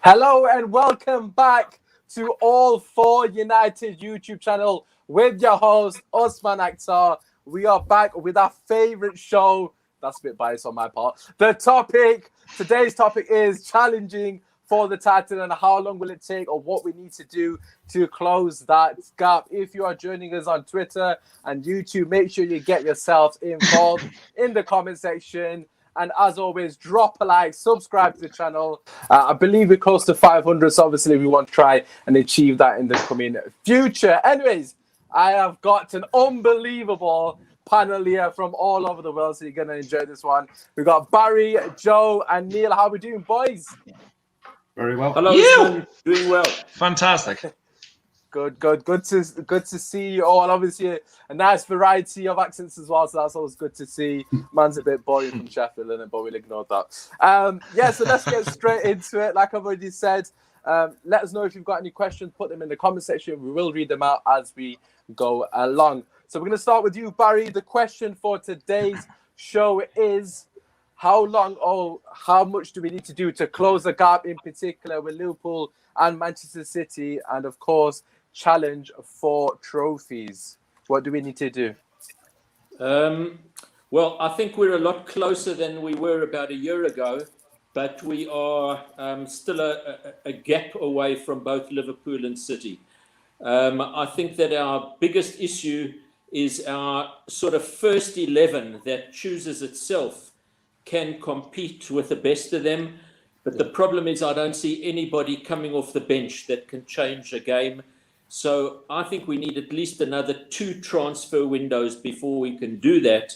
Hello and welcome back to All For United YouTube channel with your host, Usmaan. We are back with our favorite show. That's a bit biased on my part. Today's topic is challenging for the title and how long will it take or what we need to do to close that gap. If you are joining us on Twitter and YouTube, make sure you get yourselves involved in the comment section. And as always, drop a like, subscribe to the channel. I believe we're close to 500, so obviously we want to try and achieve that in the coming future. Anyways, I have got an unbelievable panel here from all over the world, so you're going to enjoy this one. We've got Barry, Joe, and Neil. How are we doing, boys? Very well. Hello, Usmaan. Doing well. Fantastic. Good to see you all. Obviously, a nice variety of accents as well, so that's always good to see. Man's a bit boring from Sheffield, isn't it? But we'll ignore that. So let's get straight into it. Like I've already said, let us know if you've got any questions. Put them in the comment section. We will read them out as we go along. So we're going to start with you, Barry. The question for today's show is: how long or how much do we need to do to close the gap, in particular with Liverpool and Manchester City, and of course, challenge for trophies? What do we need to do? Well, I think we're a lot closer than we were about a year ago, but we are still a gap away from both Liverpool and City. I think that our biggest issue is our sort of first 11 that chooses itself can compete with the best of them. But the problem is I don't see anybody coming off the bench that can change a game. So I think we need at least another 2 transfer windows before we can do that.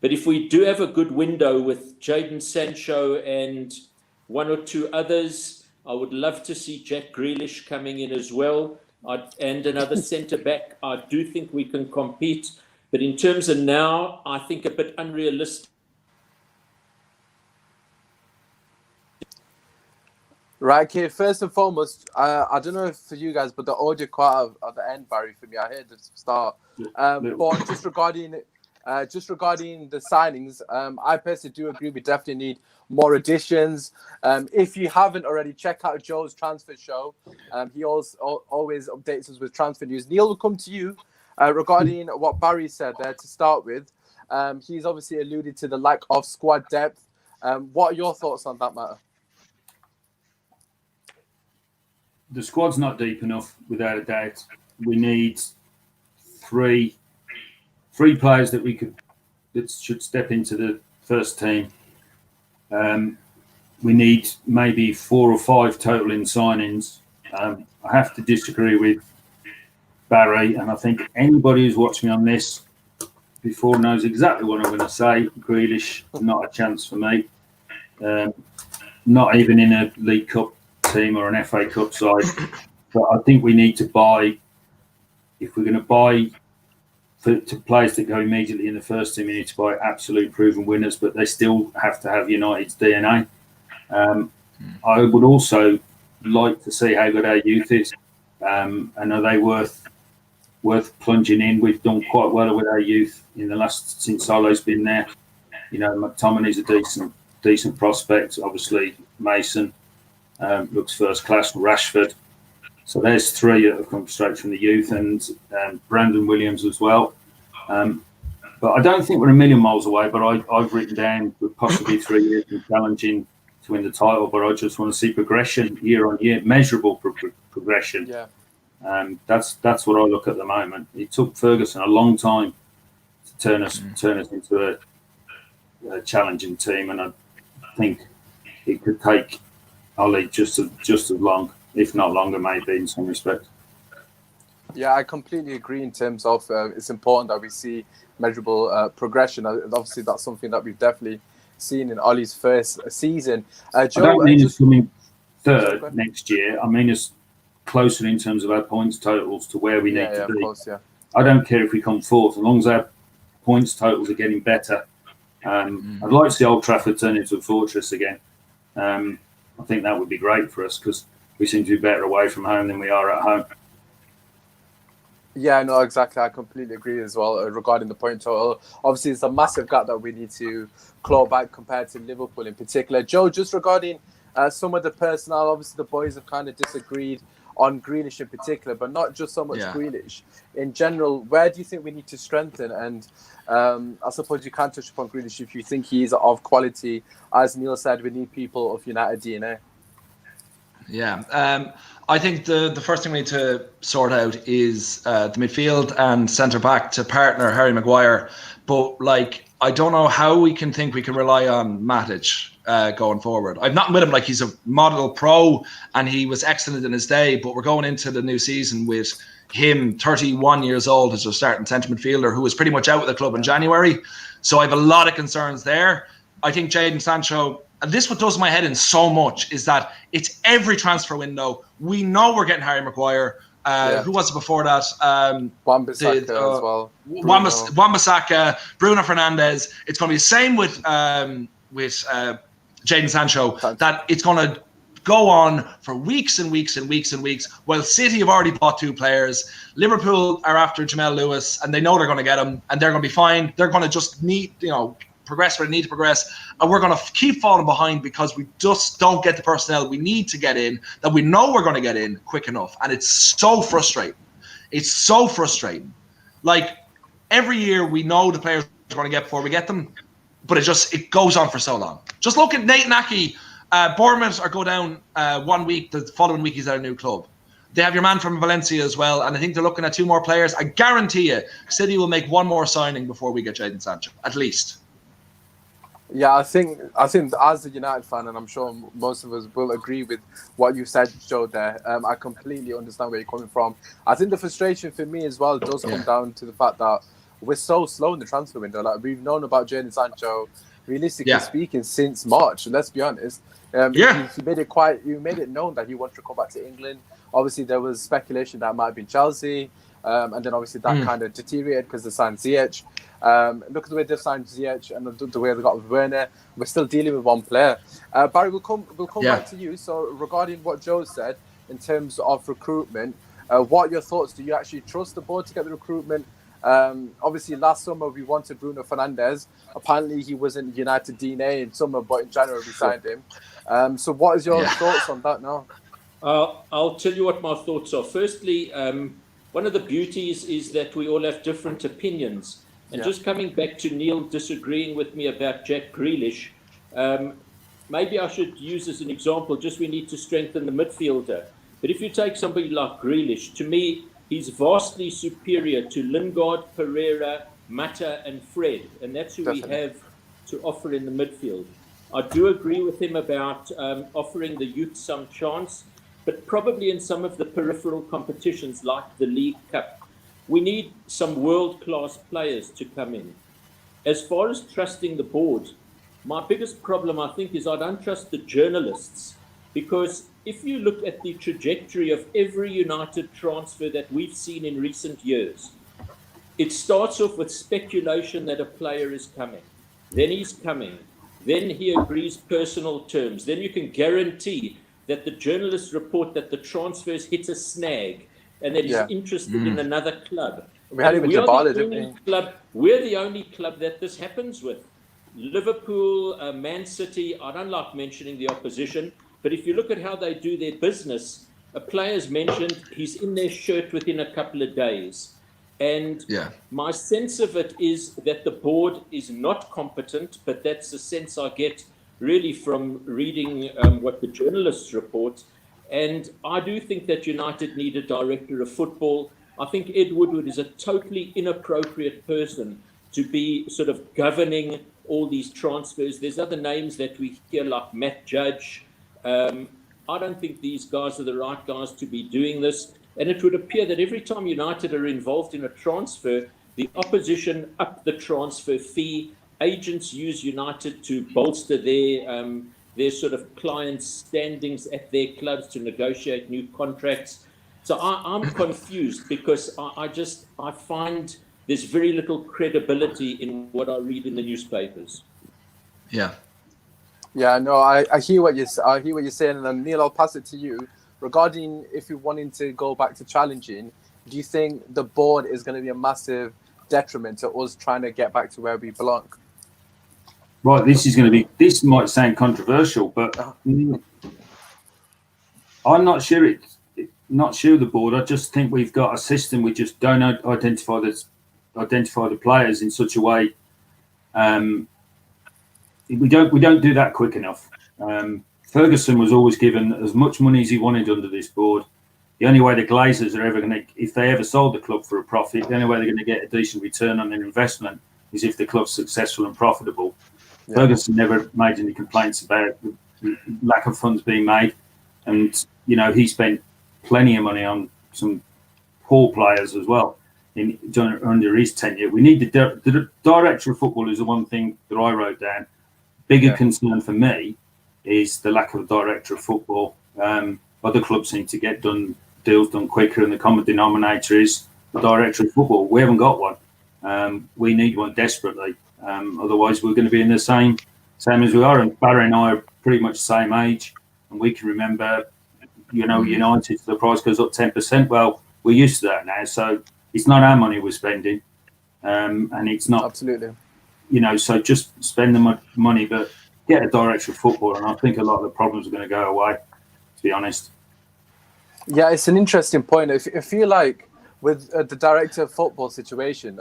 But if we do have a good window with Jadon Sancho and 1 or 2 others, I would love to see Jack Grealish coming in as well, and another centre-back. I do think we can compete. But in terms of now, I think a bit unrealistic. Right, okay, first and foremost, I don't know if for you guys, but the audio cut out at the end, Barry, for me. I heard the start. But just regarding the signings, I personally do agree we definitely need more additions. If you haven't already, check out Joe's transfer show. He always updates us with transfer news. Neil, will come to you regarding what Barry said there to start with. He's obviously alluded to the lack of squad depth. What are your thoughts on that matter? The squad's not deep enough, without a doubt. We need three players that should step into the first team. We need maybe 4 or 5 total in signings. I have to disagree with Barry, and I think anybody who's watched me on this before knows exactly what I'm going to say. Grealish, not a chance for me. Not even in a League Cup team or an FA Cup side. But I think we need to buy, if we're going to buy to players that go immediately in the first team, we need to buy absolute proven winners, but they still have to have United's DNA. I would also like to see how good our youth is, and are they worth plunging in. We've done quite well with our youth in the last, since Solo's been there. You know, McTominay's a decent prospect. Obviously, Mason looks first class. Rashford. So there's 3 that have come straight from the youth, and Brandon Williams as well. But I don't think we're a million miles away. But I've written down with possibly 3 years of challenging to win the title. But I just want to see progression year on year, measurable progression. Yeah. That's what I look at the moment. It took Ferguson a long time to turn us into a challenging team, and I think it could take Ollie just as long, if not longer, maybe in some respects. Yeah, I completely agree in terms of it's important that we see measurable progression. Obviously, that's something that we've definitely seen in Ollie's first season. Joe, I don't mean us coming third next year. I mean us closer in terms of our points totals to where we need to be. Of course, yeah. I don't care if we come fourth, as long as our points totals are getting better. I'd like to see Old Trafford turn into a fortress again. I think that would be great for us because we seem to be better away from home than we are at home. Yeah, no, exactly. I completely agree as well regarding the point total. Obviously, it's a massive gap that we need to claw back compared to Liverpool in particular. Joe, just regarding some of the personnel, obviously the boys have kind of disagreed on Grealish in particular, but not just so much Grealish. In general, where do you think we need to strengthen? And I suppose you can touch upon Grealish if you think he's of quality. As Neil said, we need people of United DNA. Yeah. I think the first thing we need to sort out is the midfield and centre-back to partner Harry Maguire. But, like, I don't know how we can think we can rely on Matic going forward. I've not with him, like, he's a model pro and he was excellent in his day, but we're going into the new season with him, 31 years old, as a starting centre midfielder who was pretty much out of the club in January. So I have a lot of concerns there. I think Jadon Sancho, and this what does my head in so much, is that it's every transfer window. We know we're getting Harry Maguire. Who was it before that? Wan-Bissaka as well. Wan-Bissaka, Bruno Fernandes. It's going to be the same with Jadon Sancho, that it's going to go on for weeks and weeks and weeks and weeks. While City have already bought 2 players, Liverpool are after Jamal Lewis, and they know they're going to get him, and they're going to be fine. They're going to just need, progress where they need to progress, and we're going to keep falling behind because we just don't get the personnel we need to get in, that we know we're going to get in quick enough. And it's so frustrating. It's so frustrating. Like, every year we know the players we're going to get before we get them, but it goes on for so long. Just look at Nathan Ake. Bournemouth are go down 1 week, the following week he's at a new club. They have your man from Valencia as well, and I think they're looking at 2 more players. I guarantee you, City will make 1 more signing before we get Jadon Sancho, at least. Yeah, I think as a United fan, and I'm sure most of us will agree with what you said, Joe, there. I completely understand where you're coming from. I think the frustration for me as well does come down to the fact that we're so slow in the transfer window. Like, we've known about Jadon Sancho, realistically speaking, since March. Let's be honest. He made it known that he wanted to come back to England. Obviously, there was speculation that it might have been Chelsea, and then obviously that kind of deteriorated because they signed Ziyech. Look at the way they've signed Ziyech and the way they got with Werner. We're still dealing with 1 player. Barry, we'll come back to you. So regarding what Joe said in terms of recruitment, what are your thoughts? Do you actually trust the board to get the recruitment? Obviously, last summer we wanted Bruno Fernandes. Apparently, he wasn't United DNA in summer, but in January we signed him. So what is your thoughts on that now? I'll tell you what my thoughts are. Firstly, one of the beauties is that we all have different opinions. And just coming back to Neil disagreeing with me about Jack Grealish, maybe I should use as an example, just we need to strengthen the midfielder. But if you take somebody like Grealish, to me, he's vastly superior to Lingard, Pereira, Mata and Fred. And that's who we have to offer in the midfield. I do agree with him about offering the youth some chance, but probably in some of the peripheral competitions like the League Cup. We need some world-class players to come in. As far as trusting the board, my biggest problem, I think, is I don't trust the journalists. Because if you look at the trajectory of every United transfer that we've seen in recent years, it starts off with speculation that a player is coming. Then he's coming. Then he agrees personal terms. Then you can guarantee that the journalists report that the transfers hit a snag and that he's interested in another club. We had even Jabala, didn't we? We're the only club that this happens with. Liverpool, Man City, I don't like mentioning the opposition, but if you look at how they do their business, a player's mentioned, he's in their shirt within a couple of days. And my sense of it is that the board is not competent, but that's the sense I get really from reading what the journalists report. And I do think that United need a director of football. I think Ed Woodward is a totally inappropriate person to be sort of governing all these transfers. There's other names that we hear like Matt Judge. I don't think these guys are the right guys to be doing this. And it would appear that every time United are involved in a transfer, the opposition up the transfer fee. Agents use United to bolster their sort of clients' standings at their clubs to negotiate new contracts. So I'm confused because I find there's very little credibility in what I read in the newspapers. Yeah, no, I hear what you're saying, and then Neil, I'll pass it to you. Regarding if you're wanting to go back to challenging, do you think the board is going to be a massive detriment to us trying to get back to where we belong? Right, this might sound controversial, but I'm not sure not sure the board. I just think we've got a system. We just don't identify the players in such a way. We don't do that quick enough. Ferguson was always given as much money as he wanted under this board. The only way the Glazers are ever going to, if they ever sold the club for a profit, the only way they're going to get a decent return on their investment is if the club's successful and profitable. Yeah. Ferguson never made any complaints about the lack of funds being made. And, he spent plenty of money on some poor players as well under his tenure. We need the director of football is the one thing that I wrote down. Bigger concern for me is the lack of a director of football. Other clubs seem to get deals done quicker, and the common denominator is the director of football. We haven't got one. We need one desperately. Otherwise, we're going to be in the same as we are. And Barry and I are pretty much the same age, and we can remember, United, the price goes up 10%. Well, we're used to that now, so it's not our money we're spending, and it's not absolutely. So just spend the money, but get a director of football, and I think a lot of the problems are going to go away. To be honest. Yeah, it's an interesting point. I feel like with the director of football situation,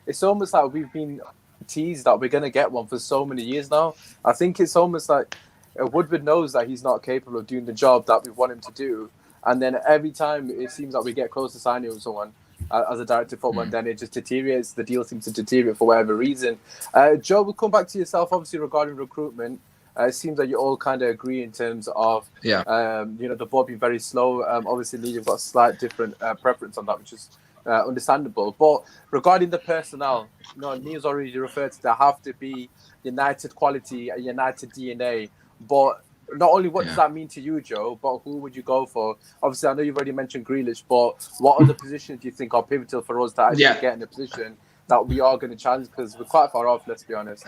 it's almost like we've been teased that we're going to get one for so many years now. I think it's almost like Woodward knows that he's not capable of doing the job that we want him to do. And then every time it seems like we get close to signing with someone as a director of football, and then it just deteriorates. The deal seems to deteriorate for whatever reason. Joe, we'll come back to yourself, obviously, regarding recruitment. It seems like you all kind of agree in terms of, the board being very slow. Obviously, Lee, you've got a slight different preference on that, which is understandable. But regarding the personnel, Neil's already referred to there have to be United quality, a United DNA. But not only what does that mean to you, Joe, but who would you go for? Obviously, I know you've already mentioned Grealish, but what other positions do you think are pivotal for us to actually get in a position that we are going to challenge? Because we're quite far off, let's be honest.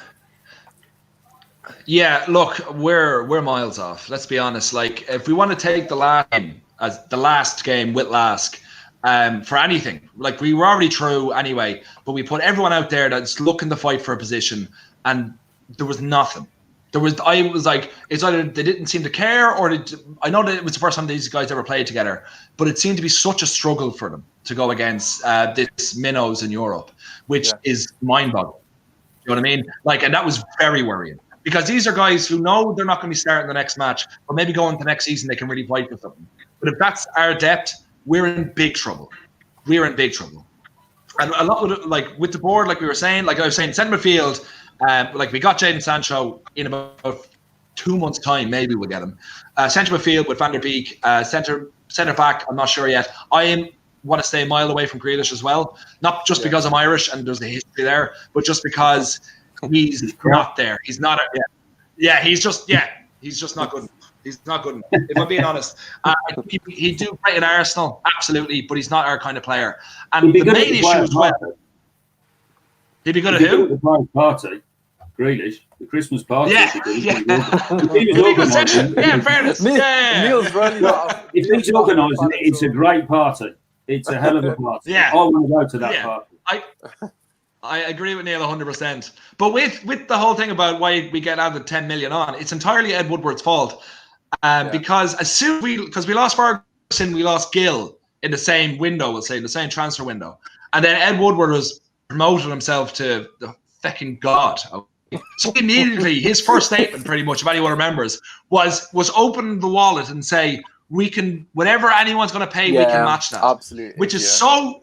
Yeah, look, we're miles off. Let's be honest. Like, if we want to take the last game as the last game with Lask, for anything, like we were already through anyway, but we put everyone out there that's looking to fight for a position, and there was nothing. I was like, it's either they didn't seem to care, or I know that it was the first time these guys ever played together, but it seemed to be such a struggle for them to go against this minnows in Europe, which is mind-boggling. You know what I mean? Like, and that was very worrying. Because these are guys who know they're not going to be starting the next match, but maybe going to the next season they can really fight for something. But if that's our depth, we're in big trouble. We're in big trouble. And a lot of it, like with the board, like we were saying, like I was saying, centre midfield, like we got Jadon Sancho in about 2 months' time, maybe we'll get him. Centre midfield with Van der Beek, centre back, I'm not sure yet. I want to stay a mile away from Grealish as well, not just because I'm Irish and there's the history there, but just because he's not there. He's not. He's just not good. He's not good. If I'm being honest, he'd do great at Arsenal, absolutely, but he's not our kind of player. And the main issue as well. He'd be good at who? The party, Grealish, the Christmas party. Yeah. Fairness. Neil's really not. If he's organising it, it's a great party. It's a hell of a party. Yeah. I want to go to that party. I agree with Neil 100%. But with the whole thing about why we get added 10 million on, it's entirely Ed Woodward's fault. Because as soon because we lost Ferguson, we lost Gill in the same window, we'll say, in the same transfer window. And then Ed Woodward was promoting himself to the fucking god. So immediately, his first statement, pretty much, if anyone remembers, was open the wallet and say, we can, whatever anyone's going to pay, we can match that. Absolutely. Which is so,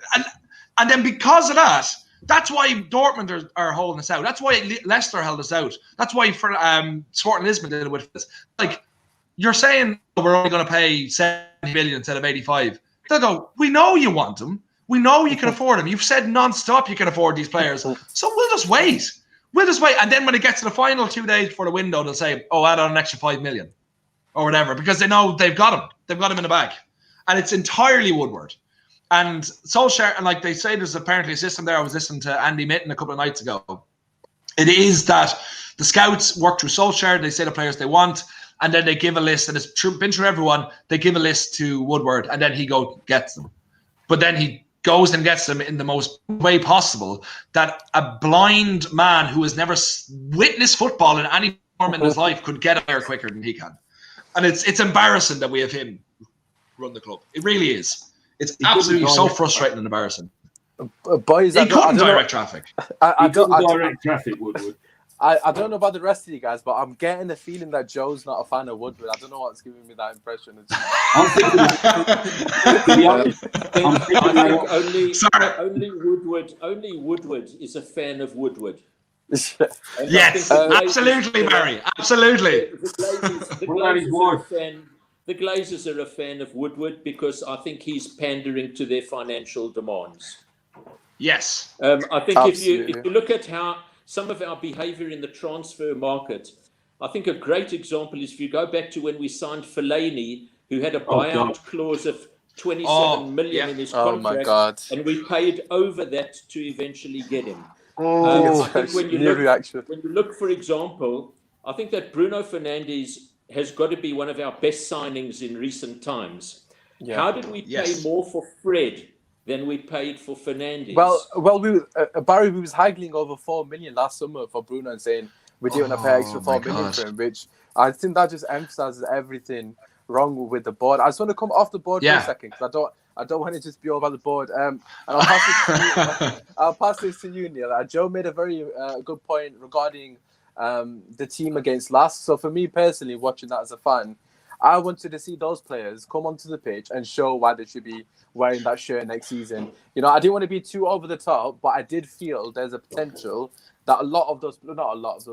and then because of that, that's why Dortmund are holding us out. That's why Leicester held us out. That's why Sporting Lisbon did it with us. Like, you're saying we're only going to pay 70 million instead of 85. They'll go, we know you want them. We know you can afford them. You've said non-stop you can afford these players. So we'll just wait. And then when it gets to the final 2 days before the window, they'll say, add on an extra 5 million or whatever, because they know they've got him. They've got him in the bag. And it's entirely Woodward. And Solskjaer, and like they say, there's apparently a system there. I was listening to Andy Mitten a couple of nights ago. It is that the scouts work through Solskjaer. They say the players they want, and then they give a list. And it's been through everyone. They give a list to Woodward, and then he gets them. But then he goes and gets them in the most way possible that a blind man who has never witnessed football in any form in his life could get a player quicker than he can. And it's embarrassing that we have him run the club. It really is. It's absolutely so frustrating and embarrassing. Boys, He couldn't direct traffic. I don't direct traffic, Woodward. I don't know about the rest of you guys, but I'm getting the feeling that Joe's not a fan of Woodward. I don't know what's giving me that impression. I'm thinking only Woodward is a fan of Woodward. Yes, absolutely, Barry. Absolutely. The Glazers are a fan of Woodward because I think he's pandering to their financial demands. Yes. I think if you look at how some of our behavior in the transfer market, I think a great example is if you go back to when we signed Fellaini, who had a buyout clause of 27 million in his contract, my God. and we paid over that to eventually get him. I think when you look, for example, I think that Bruno Fernandes has got to be one of our best signings in recent times. Yeah. How did we pay more for Fred than we paid for Fernandes? Well, Barry, we was haggling over 4 million last summer for Bruno and saying we didn't want to pay extra 4 million for him, which I think that just emphasizes everything wrong with the board. I just want to come off the board for a second because I don't want to just be over the board. And I'll pass this to you, Neil. Joe made a very good point regarding the team against last. So for me personally, watching that as a fan, I wanted to see those players come onto the pitch and show why they should be wearing that shirt next season. You know, I didn't want to be too over the top, but I did feel there's a potential that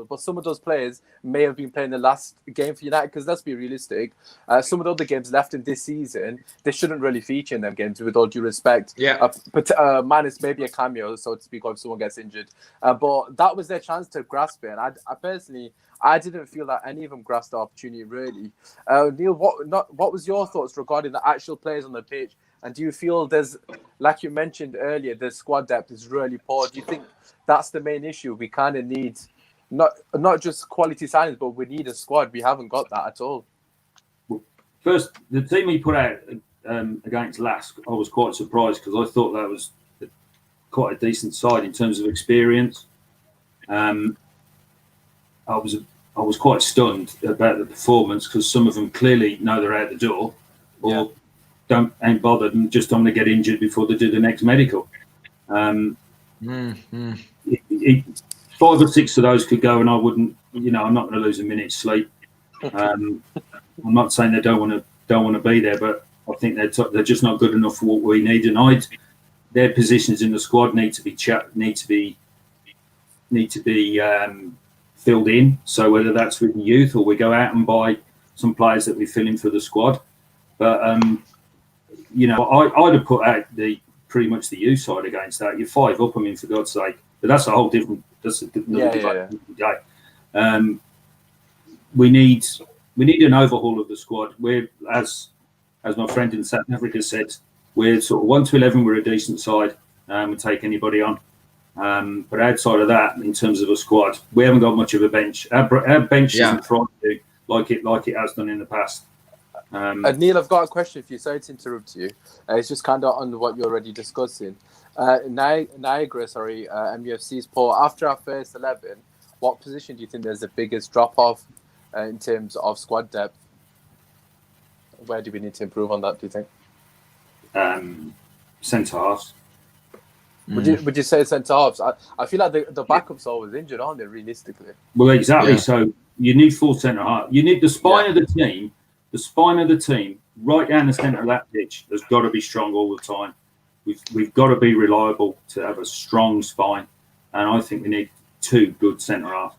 but some of those players may have been playing the last game for United, because let's be realistic, some of the other games left in this season, they shouldn't really feature in them games, with all due respect. Minus maybe a cameo, so to speak, or if someone gets injured. But that was their chance to grasp it. And I personally, I didn't feel that any of them grasped the opportunity, really. Neil, what was your thoughts regarding the actual players on the pitch? And do you feel there's, like you mentioned earlier, the squad depth is really poor? Do you think that's the main issue? We kind of need not just quality signings, but we need a squad. We haven't got that at all. First, the team we put out against Lask, I was quite surprised because I thought that was quite a decent side in terms of experience. I was quite stunned about the performance because some of them clearly know they're out the door, or ain't bothered and just want to get injured before they do the next medical. 5 or 6 of those could go, and I wouldn't. I'm not going to lose a minute's sleep. I'm not saying they don't want to be there, but I think they're just not good enough for what we need. And their positions in the squad need to be filled in. So whether that's with youth or we go out and buy some players that we fill in for the squad, but I'd have put out pretty much the youth side against that. You're 5 up, I mean, for God's sake. But that's a whole different. That's another day. We need an overhaul of the squad. We're as my friend in South Africa said, we're sort of 1 to 11. We're a decent side. We take anybody on. But outside of that, in terms of a squad, we haven't got much of a bench. Our bench isn't thriving like it has done in the past. Neil, I've got a question for you. Sorry to interrupt you. It's just kind of on what you're already discussing. Niagara, MUFC's poor. After our first 11, what position do you think there's the biggest drop-off in terms of squad depth? Where do we need to improve on that, do you think? Centre-halves. Would you say centre-halves? I feel like the backups are always injured, aren't they, realistically? Well, exactly. Yeah. So you need full centre-half. You need the spine of the team. The spine of the team, right down the centre of that pitch, has got to be strong all the time. We've got to be reliable to have a strong spine, and I think we need 2 good centre halves.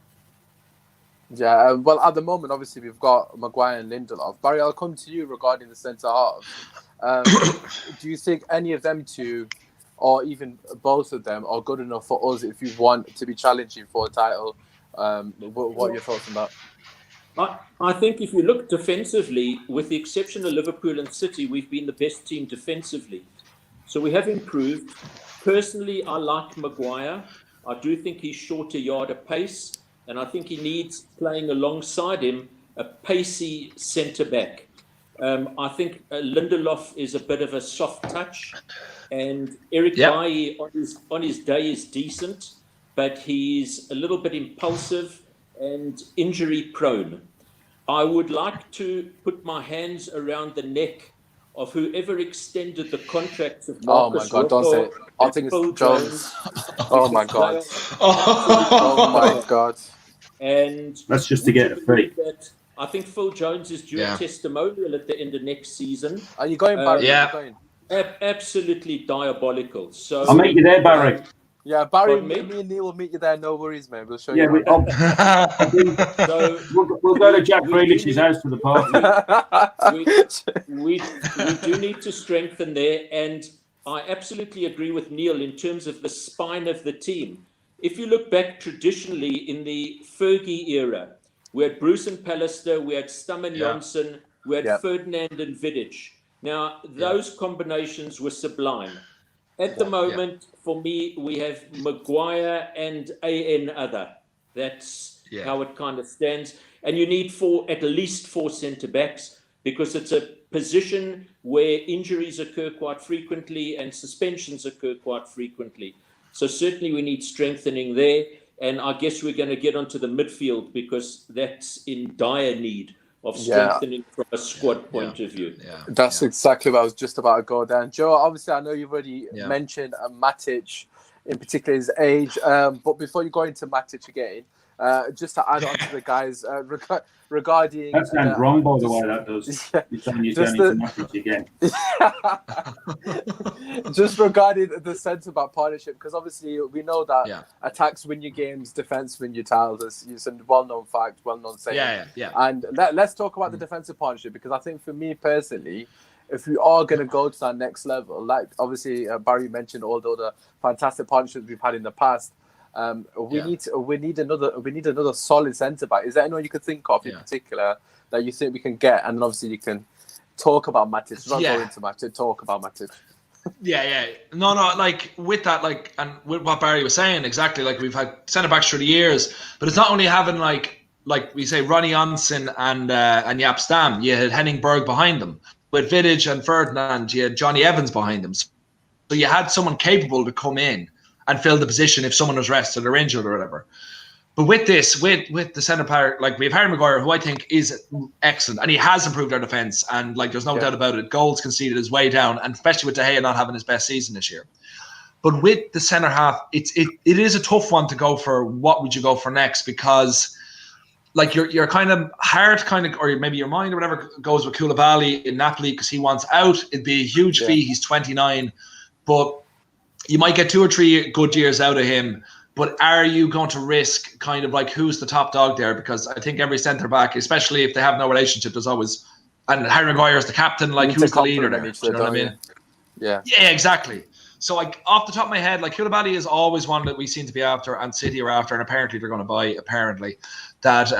Yeah, well, at the moment, obviously, we've got Maguire and Lindelof. Barry, I'll come to you regarding the centre halves. Do you think any of them 2, or even both of them, are good enough for us if you want to be challenging for a title? What are your thoughts on that? I think if you look defensively, with the exception of Liverpool and City, we've been the best team defensively. So we have improved. Personally, I like Maguire. I do think he's short a yard of pace, and I think he needs, playing alongside him, a pacey centre-back. I think Lindelof is a bit of a soft touch, and Eric Bailly on his day is decent, but he's a little bit impulsive and injury prone. I would like to put my hands around the neck of whoever extended the contracts of Oh Marcus my God! Don't say it. I think it's Phil Jones. Oh my God! Oh my God! And That's just to would get you a believe fee. that I think Phil Jones is due a testimonial at the end of next season. Are you going, Barry? Yeah. Are you going? Absolutely diabolical. So I'll meet you there, Barry. Yeah, Barry. Pardon me? Me and Neil will meet you there. No worries, man. We'll show Yeah, you. So we'll go to Jack we do Grealish's need- house for the party. we do need to strengthen there, and I absolutely agree with Neil in terms of the spine of the team. If you look back traditionally in the Fergie era, we had Bruce and Pallister, we had Stam and Janssen, we had Ferdinand and Vidic. Now, those combinations were sublime. At the moment, for me, we have Maguire and AN other. That's how it kind of stands. And you need at least 4 centre-backs, because it's a position where injuries occur quite frequently and suspensions occur quite frequently. So certainly we need strengthening there. And I guess we're going to get onto the midfield, because that's in dire need of strengthening from a squad point of view. That's exactly what I was just about to go down. Joe, obviously, I know you've already mentioned Matic, in particular his age. But before you go into Matic again, just to add on to the guys regarding... That sounds wrong, by the way, that does. You're saying you're going into Matic again. Just regarding the centre-back partnership, because obviously we know that attacks win your games, defence win your titles. It's a well-known fact, well-known saying. And let's talk about the defensive partnership, because I think for me personally, if we are going to go to that next level, like obviously Barry mentioned all the fantastic partnerships we've had in the past, we need another solid centre back. Is there anyone you could think of in particular that you think we can get? And then obviously you can talk about Matic, not go into Matic, talk about Matic. No, like with that, like, and with what Barry was saying, exactly, like we've had centre backs through the years, but it's not only having like we say Ronnie Janssen and Jaap Stam. You had Henning Berg behind them. With Vidic and Ferdinand, you had Johnny Evans behind them. So you had someone capable to come in and fill the position if someone was rested or injured or whatever. But with this, with the centre back, like we have Harry Maguire, who I think is excellent, and he has improved our defence, and like there's no doubt about it. Goals conceded is way down, and especially with De Gea not having his best season this year. But with the centre half, it is a tough one to go for. What would you go for next? Because like you're kind of hard, or maybe your mind or whatever goes with Koulibaly in Napoli because he wants out. It'd be a huge fee. He's 29, but you might get 2 or 3 good years out of him. But are you going to risk kind of like who's the top dog there? Because I think every centre back, especially if they have no relationship, there's always, and Harry Maguire is the captain. Like who's the leader there? Do you know what I mean? Yeah, exactly. So like off the top of my head, like Koulibaly is always one that we seem to be after, and City are after, and apparently they're going to buy. Apparently, that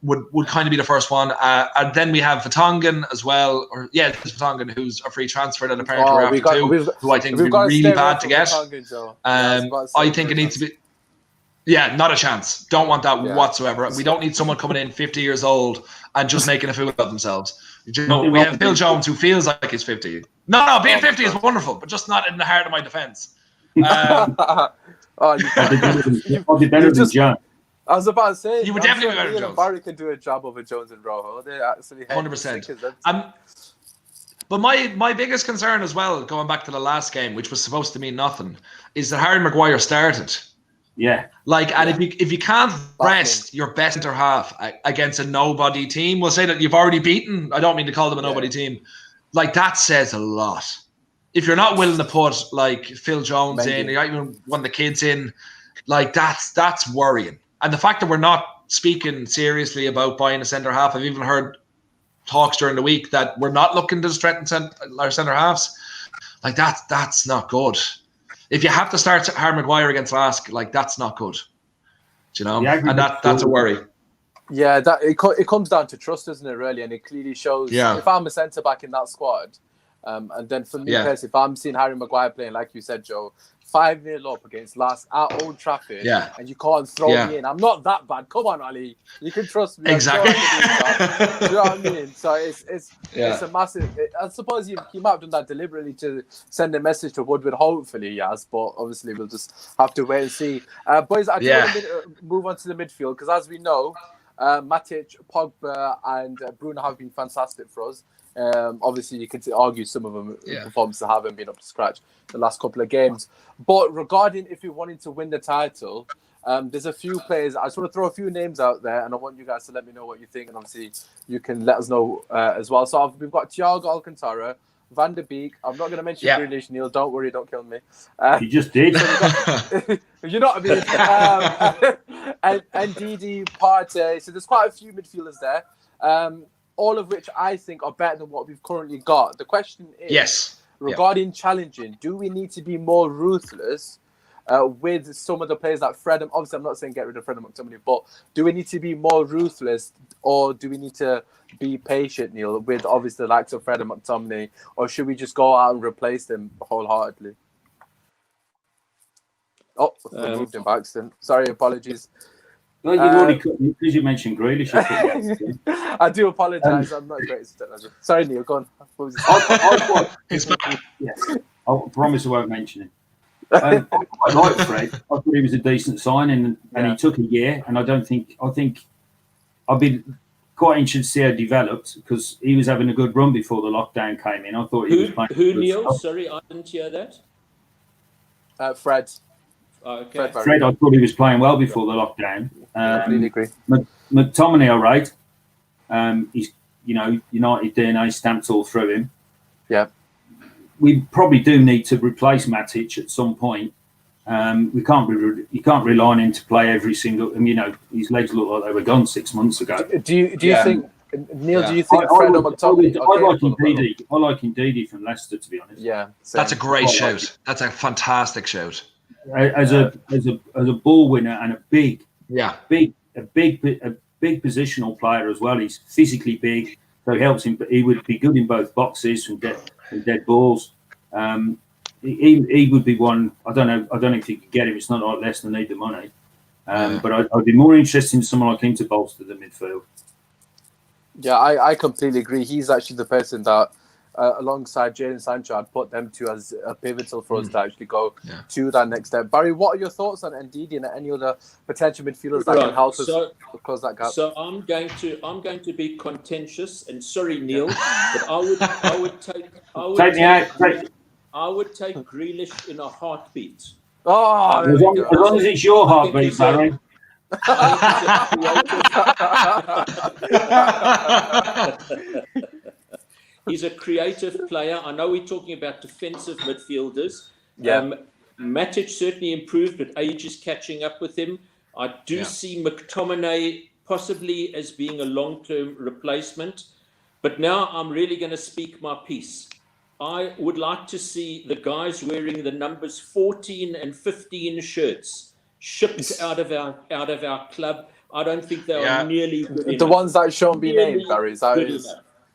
would kind of be the first one, and then we have Vertonghen as well. There's Vertonghen, who's a free transfer that apparently we're after too, who I think would be really bad to get. I think it needs to be. Yeah, not a chance. Don't want that whatsoever. We don't need someone coming in 50 years old and just making a fool of themselves. We have Phil Jones, who feels like he's 50. No, being 50 is wonderful, but just not in the heart of my defence. I'll be better than John. I was about to say, you would definitely be better than Jones. Barry can do a job over Jones and Rojo. They're actually 100%. But my biggest concern as well, going back to the last game, which was supposed to mean nothing, is that Harry Maguire started. Yeah. If you can't rest your best centre half against a nobody team, we'll say that you've already beaten. I don't mean to call them a nobody team. Like that says a lot. If you're not willing to put like Phil Jones in, or even one of the kids in, like that's worrying. And the fact that we're not speaking seriously about buying a centre half, I've even heard talks during the week that we're not looking to strengthen our centre halves. Like that's not good. If you have to start Harry Maguire against Lask, like that's not good. Do you know? And that's a worry. Yeah, it comes down to trust, doesn't it, really? And it clearly shows if I'm a centre back in that squad, and then for me personally, if I'm seeing Harry Maguire playing, like you said, Joe, 5-0 up against Lask at Old Trafford, and you can't throw me in. I'm not that bad. Come on, Ali. You can trust me. Exactly. Do you know what I mean? So it's a massive. I suppose he might have done that deliberately to send a message to Woodward. Hopefully, yes, but obviously we'll just have to wait and see. Boys, I do want to move on to the midfield because, as we know, Matic, Pogba, and Bruno have been fantastic for us. Obviously, you could argue some of them performances haven't been up to scratch the last couple of games. But regarding if you wanted to win the title, there's a few players. I just want to throw a few names out there, and I want you guys to let me know what you think. And obviously, you can let us know as well. So we've got Thiago Alcantara, Van der Beek. I'm not going to mention Grealish, Neil. Don't worry, don't kill me. You just did. You know what I mean? And Didi, Partey. So there's quite a few midfielders there. All of which I think are better than what we've currently got. The question is, regarding challenging, do we need to be more ruthless with some of the players like Fred? And obviously, I'm not saying get rid of Fred and McTominay, but do we need to be more ruthless, or do we need to be patient, Neil, with obviously the likes of Fred and McTominay, or should we just go out and replace them wholeheartedly? Oh, I moved him by accident. Sorry, apologies. Well, you've already cut me because you mentioned Grealish. I do apologise. I'm not great at technology. Sorry, Neil. Go on. I promise I won't mention it. I like Fred. I thought he was a decent signing, and he took a year. And I think I've been quite interested to see how it developed, because he was having a good run before the lockdown came in. I thought he was playing. Who Neil? Stuff. Sorry, I didn't hear that. Fred. Oh, okay. Fred, I thought he was playing well before the lockdown. I completely agree. McTominay, all right. He's, United DNA stamped all through him. Yeah. We probably do need to replace Matic at some point. You can't rely on him to play every single. His legs look like they were gone 6 months ago. Do you think, Neil? Yeah. Do you think Fred or McTominay? I like Ndidi from Leicester, to be honest. Yeah, that's a great shout. That's a fantastic shout. As a ball winner and a big positional player as well. He's physically big, so it helps him. But he would be good in both boxes from dead balls. He would be one. I don't know if you could get him. It's not like Leicester need the money, but I'd be more interested in someone like him to bolster the midfield. Yeah, I completely agree. He's actually the person that, alongside Jadon Sancho, I'd put them two as a pivotal for us to actually go to that next step. Barry, what are your thoughts on Ndidi and any other potential midfielders that can help us close that gap? So I'm going to be contentious, and sorry, Neil, but I would take Grealish in a heartbeat. Oh, as long as it's your heartbeat, Barry. He's a creative player. I know we're talking about defensive midfielders. Matic certainly improved, but age is catching up with him. I do see McTominay possibly as being a long-term replacement. But now I'm really going to speak my piece. I would like to see the guys wearing the numbers 14 and 15 shirts shipped out of our club. I don't think they are nearly good enough. The ones that Sean B named, Barry.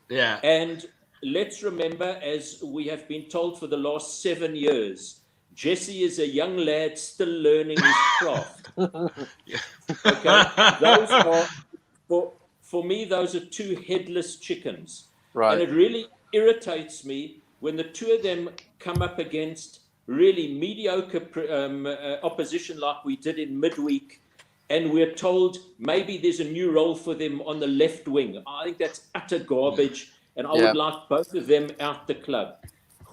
Yeah. And let's remember, as we have been told for the last 7 years, Jesse is a young lad still learning his craft. Okay, those are, for me, those are two headless chickens. Right. And it really irritates me when the two of them come up against really mediocre opposition like we did in midweek, and we're told maybe there's a new role for them on the left wing. I think that's utter garbage, and I would like both of them out the club.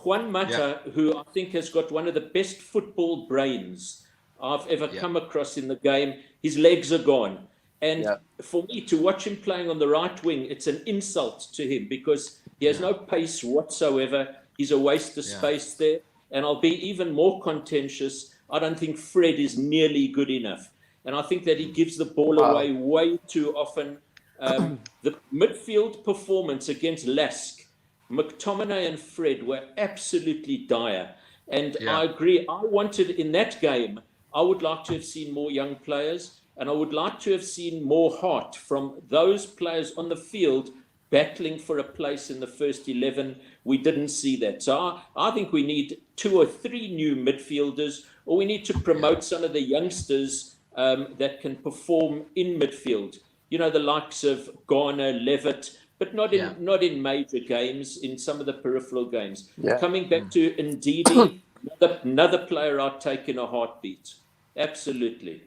Juan Mata, who I think has got one of the best football brains I've ever come across in the game, his legs are gone. And for me to watch him playing on the right wing, it's an insult to him because he has no pace whatsoever. He's a waste of space there. And I'll be even more contentious. I don't think Fred is nearly good enough. And I think that he gives the ball away way too often. The midfield performance against Lask, McTominay and Fred were absolutely dire. And I agree. I wanted in that game, I would like to have seen more young players, and I would like to have seen more heart from those players on the field battling for a place in the first 11. We didn't see that. So I think we need 2 or 3 new midfielders, or we need to promote some of the youngsters that can perform in midfield. You know, the likes of Garner, Levitt, but not in major games, in some of the peripheral games. Coming back to Ndidi, another player I'd take in a heartbeat. Absolutely.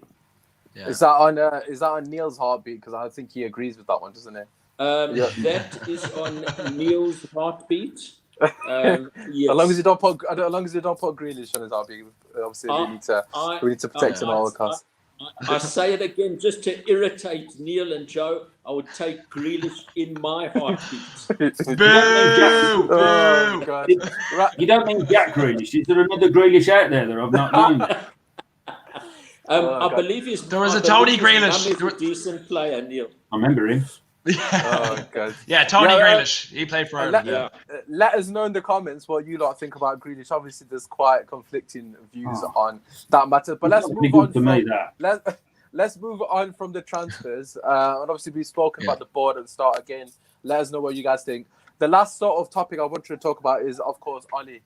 Is that on Neil's heartbeat? Because I think he agrees with that one, doesn't he? That is on Neil's heartbeat. Yes. As long as you don't put Grealish on his heartbeat, obviously we need to protect him at all costs. I say it again just to irritate Neil and Joe. I would take Grealish in my heartbeat. Boo! Oh, God. Right. You don't mean Jack Grealish? Is there another Grealish out there that I've not known? I believe there was a Tony Grealish. He's a decent player, Neil. I remember him. Oh, God. Yeah, Tony Grealish. He played for Ireland. Let us know in the comments what you lot think about Grealish. Obviously, there's quite conflicting views on that matter. But let's move on. Let's move on from the transfers. And obviously, we've spoken about the board at the start again. Let us know what you guys think. The last sort of topic I want to talk about is, of course, Ollie.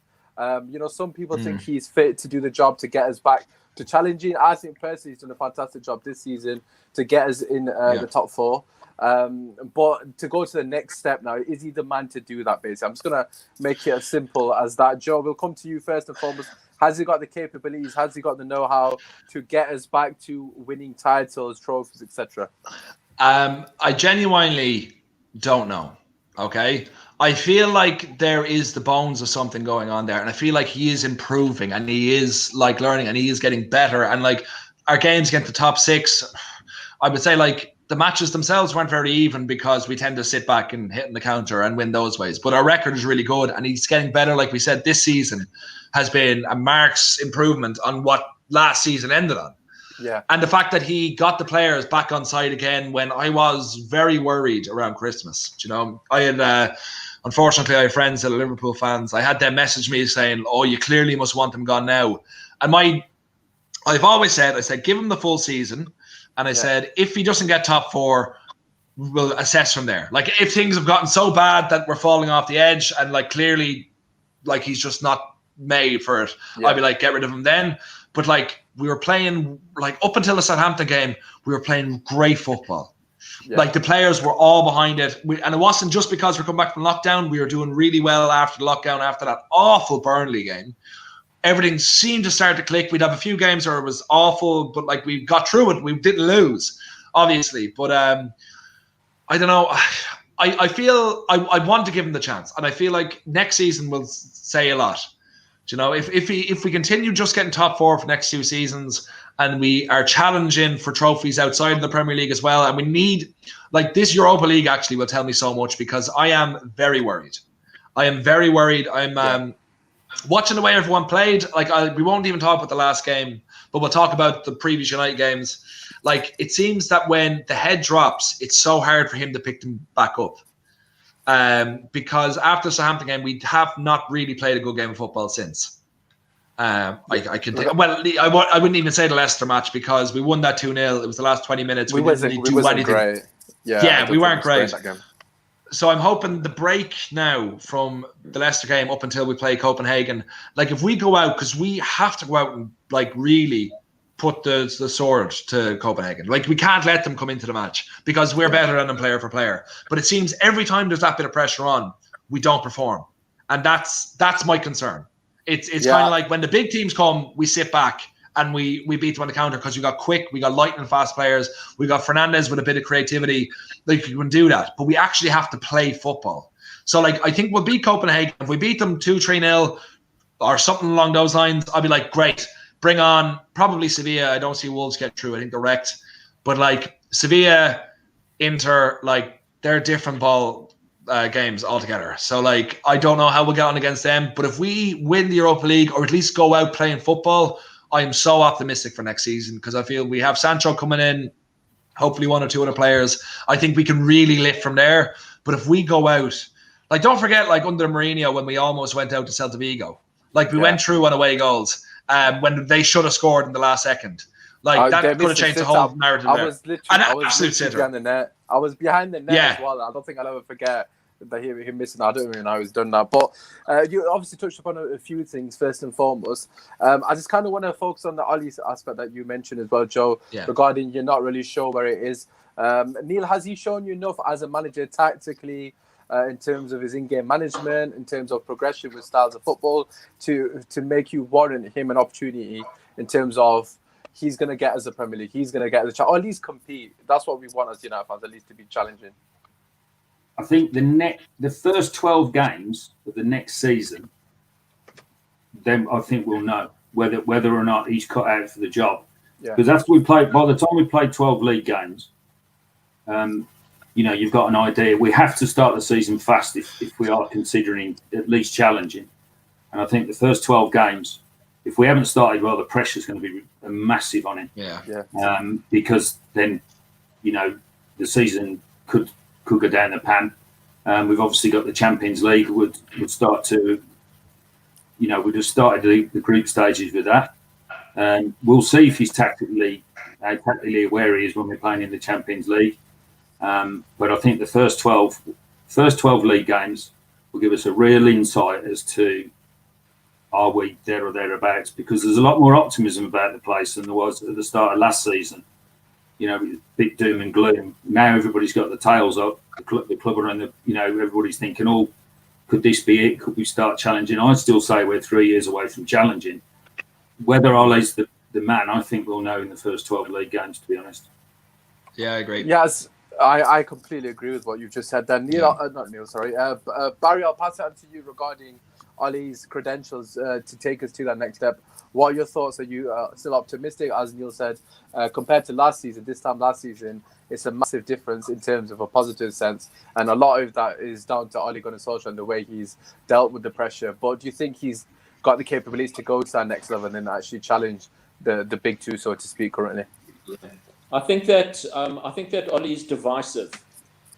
Some people think he's fit to do the job to get us back to challenging. I think personally he's done a fantastic job this season to get us in the top 4. But to go to the next step now, is he the man to do that, basically? I'm just going to make it as simple as that. Joe, we'll come to you first and foremost. Has he got the capabilities? Has he got the know-how to get us back to winning titles, trophies, etc.? I genuinely don't know. Okay. I feel like there is the bones of something going on there, and I feel like he is improving and he is like learning and he is getting better. And like our games against the top 6, I would say like the matches themselves weren't very even because we tend to sit back and hit in the counter and win those ways. But our record is really good and he's getting better. Like we said, this season has been a marked improvement on what last season ended on. Yeah. And the fact that he got the players back on side again when I was very worried around Christmas. I had, unfortunately, I have friends that are Liverpool fans. I had them message me saying, "Oh, you clearly must want him gone now." And I've always said, give him the full season. And I said, if he doesn't get top 4, we'll assess from there. Like if things have gotten so bad that we're falling off the edge and like clearly like he's just not made for it, I'd be like, get rid of him then. But like we were playing, like up until the Southampton game, we were playing great football. Yeah. Like the players were all behind it. And it wasn't just because we're coming back from lockdown. We were doing really well after the lockdown, after that awful Burnley game. Everything seemed to start to click. We'd have a few games where it was awful, but like we got through it. We didn't lose, obviously. But I don't know. I feel I want to give him the chance. And I feel like next season will say a lot. If we continue just getting top 4 for next 2 seasons and we are challenging for trophies outside of the Premier League as well, and we need, like this Europa League actually will tell me so much because I am very worried. I'm watching the way everyone played. Like we won't even talk about the last game, but we'll talk about the previous United games. Like it seems that when the head drops, it's so hard for him to pick them back up. Because after the Southampton game, we have not really played a good game of football since. I wouldn't even say the Leicester match because we won that 2-0. It was the last 20 minutes. We didn't do anything. Great. Yeah, we weren't great. So I'm hoping the break now from the Leicester game up until we play Copenhagen, like if we go out, because we have to go out and like really put the sword to Copenhagen. Like we can't let them come into the match because we're better than them player for player. But it seems every time there's that bit of pressure on, we don't perform. And that's my concern. It's kind of like when the big teams come, we sit back and we beat them on the counter because we got quick, we got lightning fast players, we got Fernandes with a bit of creativity. Like you can do that, but we actually have to play football. So like I think we'll beat Copenhagen. If we beat them 2-3-0 or something along those lines, I'll be like, great, bring on probably Sevilla. I don't see Wolves get through. I think they're wrecked. But like Sevilla, Inter, like they're different ball games altogether. So like I don't know how we'll get on against them. But if we win the Europa League or at least go out playing football, I am so optimistic for next season because I feel we have Sancho coming in, hopefully 1 or 2 other players. I think we can really lift from there. But if we go out, like don't forget, like under Mourinho when we almost went out to Celta Vigo, like we went through on away goals when they should have scored in the last second. Like that could have changed the whole narrative. I was literally behind the net. I was behind the net as well. I don't think I'll ever forget that him missing. I don't even know how he's done that. But you obviously touched upon a few things first and foremost. I just kind of want to focus on the Ollie aspect that you mentioned as well, Joe, regarding you're not really sure where it is. Neil, has he shown you enough as a manager tactically in terms of his in-game management, in terms of progression with styles of football to make you warrant him an opportunity in terms of he's going to get us the Premier League, he's going to get the chance, or at least compete? That's what we want as United fans, at least to be challenging. I think the first 12 games of the next season, then I think we'll know whether or not he's cut out for the job. Because after by the time we play 12 league games, you've got an idea. We have to start the season fast if we are considering at least challenging. And I think the first 12 games, if we haven't started well, the pressure's going to be massive on him. Because then, the season could go down the pan. We've obviously got the Champions League would start to, we'd have started the group stages with that. We'll see if he's tactically aware he is when we're playing in the Champions League. But I think the first 12 league games will give us a real insight as to are we there or thereabouts, because there's a lot more optimism about the place than there was at the start of last season. Big doom and gloom. Now everybody's got the tails up. The club are in the, everybody's thinking, oh, could this be it? Could we start challenging? I'd still say we're 3 years away from challenging. Whether Ollie's the man, I think we'll know in the first 12 league games, to be honest. Yeah, I agree. Yes, I completely agree with what you've just said there. Neil, not Neil, sorry. Barry, I'll pass it on to you regarding Ollie's credentials to take us to that next step. What are your thoughts? Are you still optimistic? As Neil said, compared to last season, it's a massive difference in terms of a positive sense. And a lot of that is down to Ole Gunnar Solskjaer and the way he's dealt with the pressure. But do you think he's got the capabilities to go to that next level and actually challenge the big two, so to speak, currently? I think that Ole is divisive.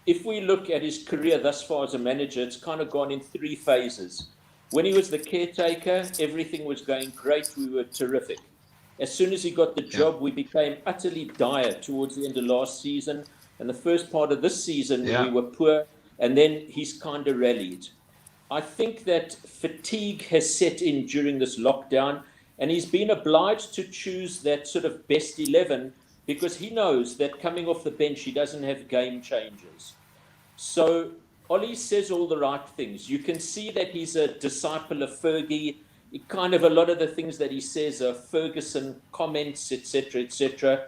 If we look at his career thus far as a manager, it's kind of gone in 3 phases. When he was the caretaker, everything was going great. We were terrific. As soon as he got the job, we became utterly dire towards the end of last season. And the first part of this season, we were poor. And then he's kind of rallied. I think that fatigue has set in during this lockdown. And he's been obliged to choose that sort of best 11 because he knows that coming off the bench, he doesn't have game changers. So Ollie says all the right things. You can see that he's a disciple of Fergie. Kind of a lot of the things that he says are Ferguson comments, etc., etc.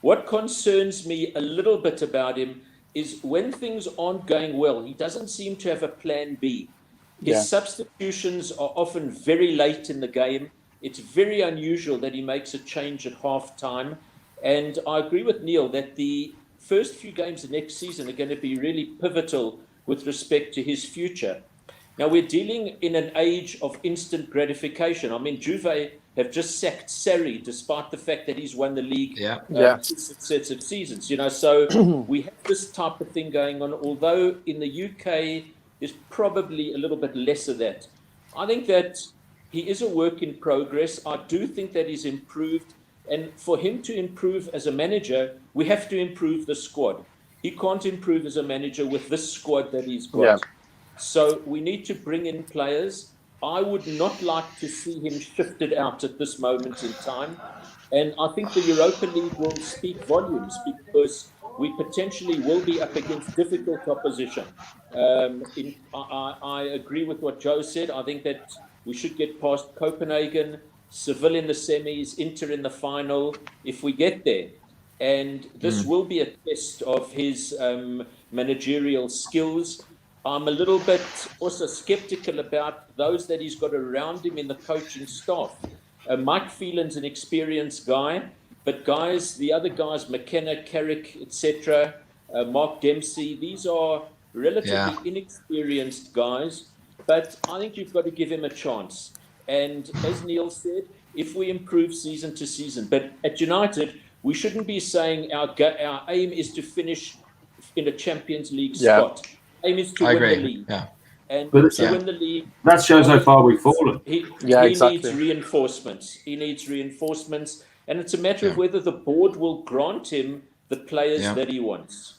What concerns me a little bit about him is when things aren't going well, he doesn't seem to have a plan B. His substitutions are often very late in the game. It's very unusual that he makes a change at half time. And I agree with Neil that the first few games of next season are going to be really pivotal with respect to his future. Now, we're dealing in an age of instant gratification. I mean, Juve have just sacked Sarri, despite the fact that he's won the league 6 sets of seasons. So we have this type of thing going on, although in the UK, there's probably a little bit less of that. I think that he is a work in progress. I do think that he's improved. And for him to improve as a manager, we have to improve the squad. He can't improve as a manager with this squad that he's got. Yeah. So we need to bring in players. I would not like to see him shifted out at this moment in time. And I think the Europa League will speak volumes because we potentially will be up against difficult opposition. I agree with what Joe said. I think that we should get past Copenhagen, Seville in the semis, Inter in the final, if we get there. And this will be a test of his managerial skills. I'm a little bit also skeptical about those that he's got around him in the coaching staff. Mike Phelan's an experienced guy, but the other guys, McKenna, Carrick, etc., Mark Dempsey, these are relatively inexperienced guys, but I think you've got to give him a chance. And as Neil said, if we improve season to season, but at United, we shouldn't be saying our aim is to finish in a Champions League spot. Aim is to win the league. Yeah. And to win the league, that shows how far we've fallen. He needs reinforcements. He needs reinforcements. And it's a matter of whether the board will grant him the players that he wants.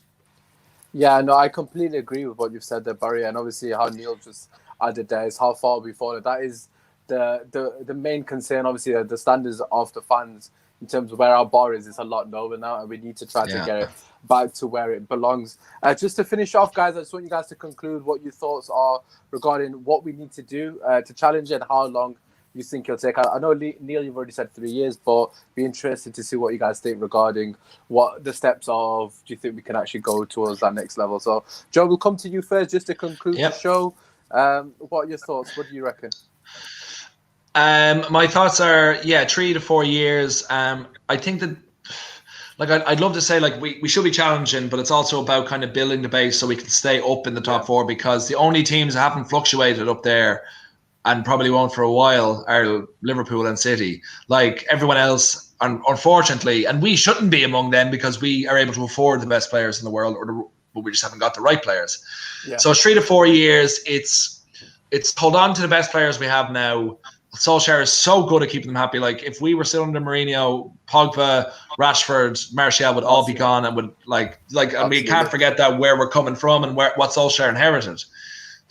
Yeah, no, I completely agree with what you've said there, Barry. And obviously how Neil just added there is how far we've fallen. That is the main concern, obviously, the standards of the fans in terms of where our bar is a lot lower now, and we need to try to get it back to where it belongs. Just to finish off, guys, I just want you guys to conclude what your thoughts are regarding what we need to do to challenge and how long you think he'll take? I know, Neil, you've already said 3 years, but be interested to see what you guys think regarding what the steps of. Do you think we can actually go towards that next level? So, Joe, we'll come to you first just to conclude the show. What are your thoughts? What do you reckon? My thoughts are 3 to 4 years. I think that, like, I'd love to say, like, we should be challenging, but it's also about kind of building the base so we can stay up in the top four, because the only teams that haven't fluctuated up there and probably won't for a while are Liverpool and City. Like, everyone else, unfortunately, and we shouldn't be among them because we are able to afford the best players in the world, but we just haven't got the right players. Yeah. So 3 to 4 years, it's hold on to the best players we have now. Solskjaer is so good at keeping them happy. Like, if we were still under Mourinho, Pogba, Rashford, Martial would all be gone, and would like, and we can't forget that where we're coming from and what Solskjaer inherited.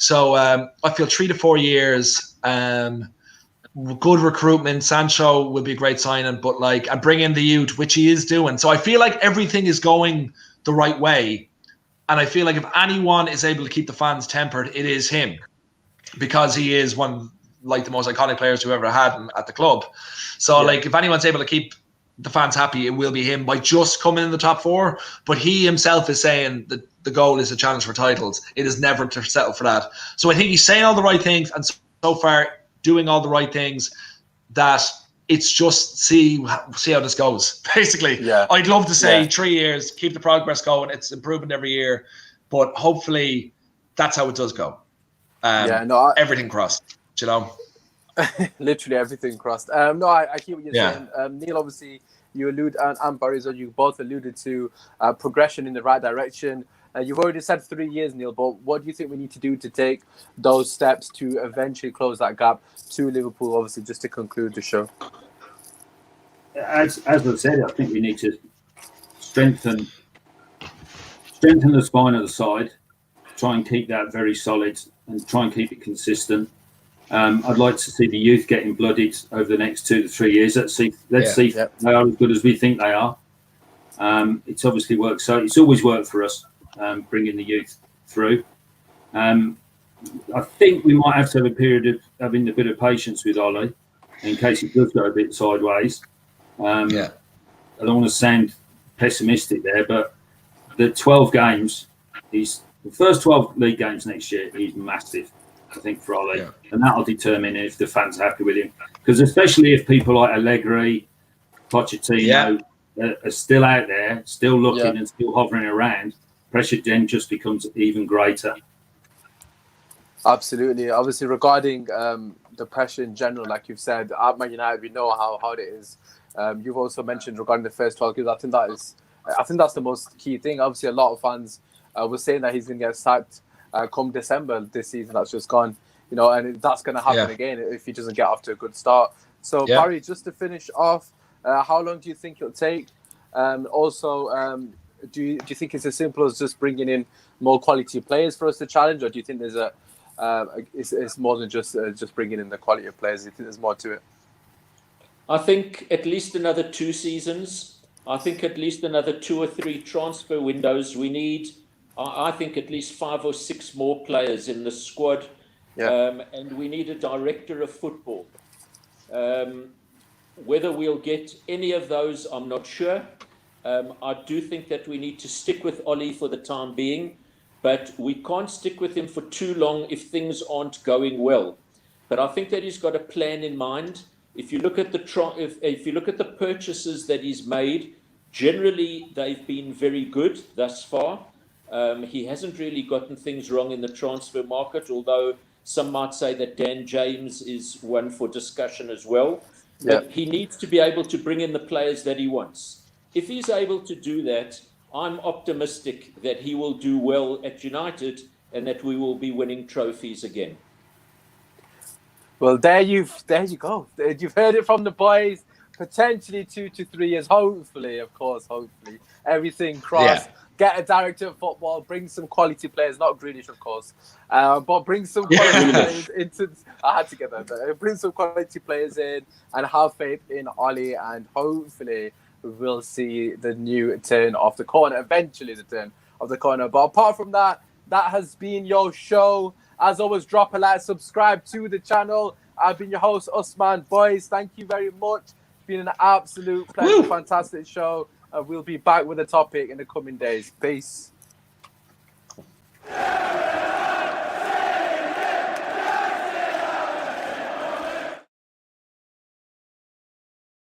So I feel 3 to 4 years, good recruitment. Sancho will be a great signing, but like, and bring in the youth, which he is doing. So I feel like everything is going the right way, and I feel like if anyone is able to keep the fans tempered, it is him, because he is one, like, the most iconic players who ever had at the club. So like, if anyone's able to keep the fans happy, it will be him by just coming in the top four. But he himself is saying that the goal is to challenge for titles. It is never to settle for that. So I think he's saying all the right things, and so far doing all the right things, that it's just see how this goes, basically. I'd love to say 3 years, keep the progress going. It's improving every year, but hopefully that's how it does go. Everything crossed. You know, literally everything crossed. No, I hear what you're saying. Neil, obviously, you allude, and Barry, so you both alluded to progression in the right direction. You've already said 3 years, Neil, but what do you think we need to do to take those steps to eventually close that gap to Liverpool, obviously, just to conclude the show? As I said, I think we need to strengthen the spine of the side, try and keep that very solid, and try and keep it consistent. I'd like to see the youth getting blooded over the next 2 to 3 years. Let's see if they are as good as we think they are. It's obviously worked. So it's always worked for us, bringing the youth through. I think we might have to have a period of having a bit of patience with Ollie in case it does go a bit sideways. I don't want to sound pessimistic there, but the 12 games, the first 12 league games next year is massive, I think, for Ollie, and that'll determine if the fans are happy with him. Because especially if people like Allegri, Pochettino are still out there, still looking and still hovering around, pressure then just becomes even greater. Absolutely. Obviously, regarding the pressure in general, like you've said, at Man United, we know how hard it is. You've also mentioned regarding the first 12 games. I think that's the most key thing. Obviously, a lot of fans were saying that he's going to get sacked come December this season that's just gone, and that's going to happen again if he doesn't get off to a good start. So Barry, just to finish off, how long do you think it'll take? Also, do you think it's as simple as just bringing in more quality players for us to challenge, or do you think there's it's more than just bringing in the quality of players? Do you think there's more to it? I think at least another 2 seasons. I think at least another 2 or 3 transfer windows. We need, I think, at least 5 or 6 more players in the squad, and we need a director of football. Whether we'll get any of those, I'm not sure. I do think that we need to stick with Ollie for the time being, but we can't stick with him for too long if things aren't going well. But I think that he's got a plan in mind. If you look at if you look at the purchases that he's made, generally they've been very good thus far. He hasn't really gotten things wrong in the transfer market, although some might say that Dan James is one for discussion as well. But he needs to be able to bring in the players that he wants. If he's able to do that, I'm optimistic that he will do well at United and that we will be winning trophies again. Well, there you go. You've heard it from the boys. Potentially 2 to 3 years. Hopefully, everything crossed. Get a director of football. Bring some quality players. Not Grealish, of course, but bring some quality players into. I had to get that. Bring some quality players in and have faith in Ollie, and hopefully we'll see the new turn of the corner. Eventually, the turn of the corner. But apart from that, that has been your show. As always, drop a like, subscribe to the channel, I've been your host, Usmaan. Boys, thank you very much. It's been an absolute pleasure, fantastic show. We'll be back with a topic in the coming days. Peace.